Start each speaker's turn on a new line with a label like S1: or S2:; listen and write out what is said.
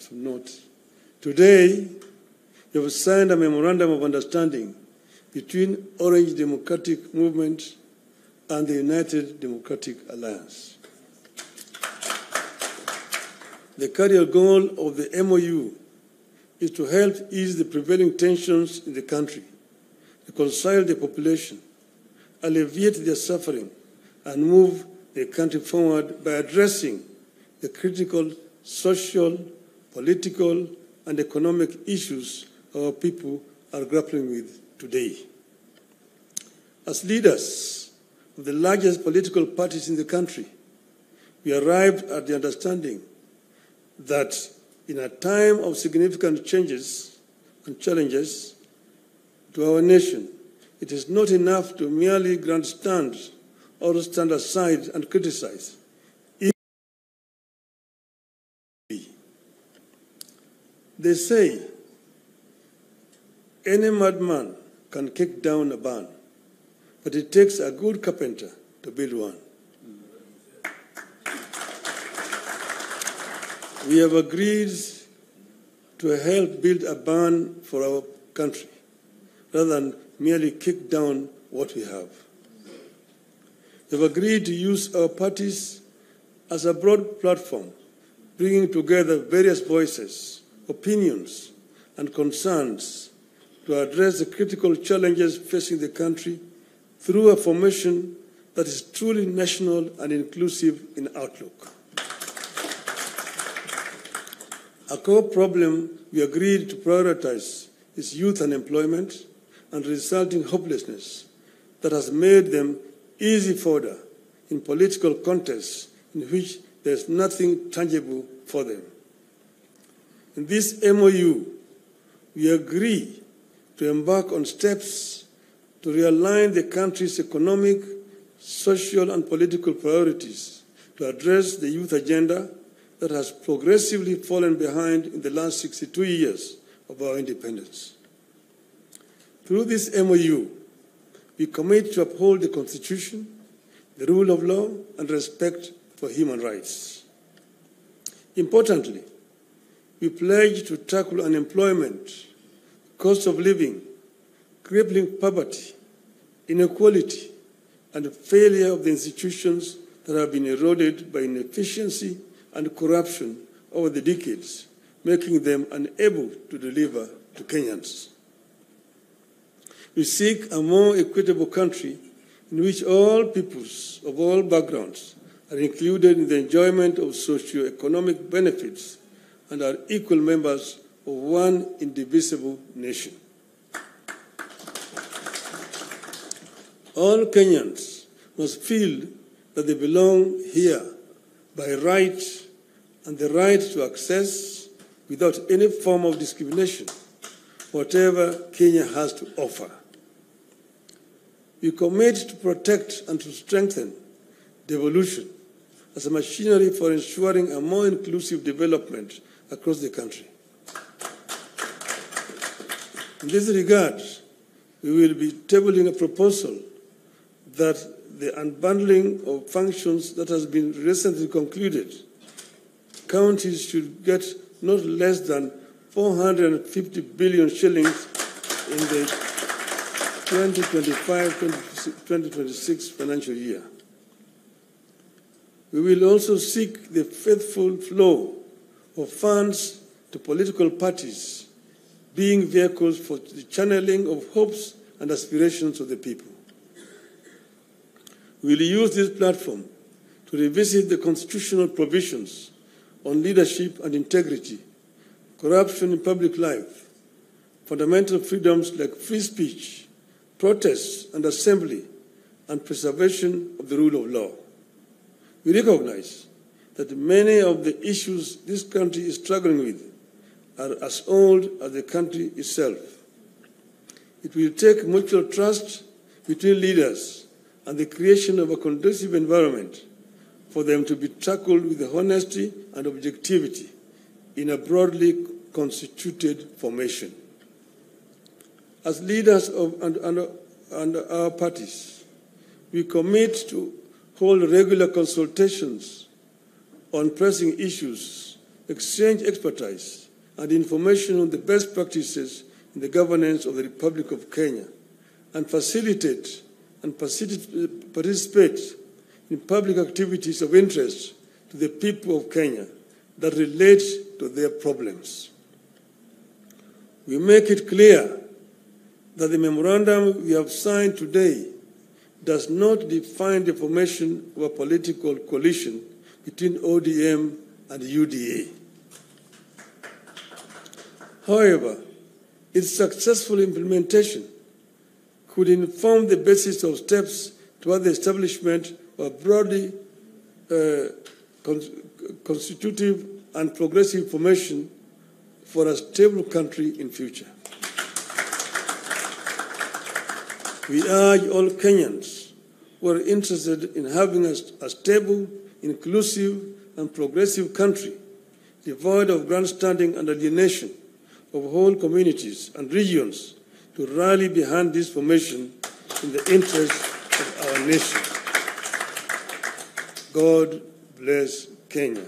S1: of note. Today, we have signed a memorandum of understanding between Orange Democratic Movement and the United Democratic Alliance. The cardinal goal of the MOU is to help ease the prevailing tensions in the country, reconcile the population, alleviate their suffering, and move the country forward by addressing the critical social, political, and economic issues our people are grappling with today. As leaders of the largest political parties in the country, we arrived at the understanding that in a time of significant changes and challenges to our nation, it is not enough to merely grandstand or stand aside and criticize. They say any madman can kick down a barn, but it takes a good carpenter to build one. We have agreed to help build a barn for our country, rather than merely kick down what we have. We have agreed to use our parties as a broad platform, bringing together various voices, opinions, and concerns to address the critical challenges facing the country through a formation that is truly national and inclusive in outlook. A core problem we agreed to prioritize is youth unemployment and resulting hopelessness that has made them easy fodder in political contests in which there is nothing tangible for them. In this MOU, we agree to embark on steps to realign the country's economic, social, and political priorities to address the youth agenda that has progressively fallen behind in the last 62 years of our independence. Through this MOU, we commit to uphold the Constitution, the rule of law, and respect for human rights. Importantly, we pledge to tackle unemployment, cost of living, crippling poverty, inequality, and failure of the institutions that have been eroded by inefficiency and corruption over the decades, making them unable to deliver to Kenyans. We seek a more equitable country in which all peoples of all backgrounds are included in the enjoyment of socio-economic benefits and are equal members of one indivisible nation. All Kenyans must feel that they belong here by right and the right to access, without any form of discrimination, whatever Kenya has to offer. We commit to protect and to strengthen devolution as a machinery for ensuring a more inclusive development across the country. In this regard, we will be tabling a proposal that the unbundling of functions that has been recently concluded, counties should get not less than 450 billion shillings in the 2025-2026 financial year. We will also seek the faithful flow of funds to political parties, being vehicles for the channeling of hopes and aspirations of the people. We will use this platform to revisit the constitutional provisions on leadership and integrity, corruption in public life, fundamental freedoms like free speech, protest and assembly, and preservation of the rule of law. We recognize that many of the issues this country is struggling with are as old as the country itself. It will take mutual trust between leaders and the creation of a conducive environment for them to be tackled with honesty and objectivity in a broadly constituted formation. As leaders of and our parties, we commit to hold regular consultations on pressing issues exchange expertise and information on the best practices in the governance of the Republic of Kenya, and facilitate and participate in public activities of interest to the people of Kenya that relate to their problems. We make it clear that the memorandum we have signed today does not define the formation of a political coalition between ODM and UDA. However, its successful implementation could inform the basis of steps toward the establishment of a broadly constitutive and progressive formation for a stable country in future. We urge all Kenyans who are interested in having a stable, inclusive, and progressive country, devoid of grandstanding and alienation of whole communities and regions, to rally behind this formation in the interest of our nation. God bless Kenya.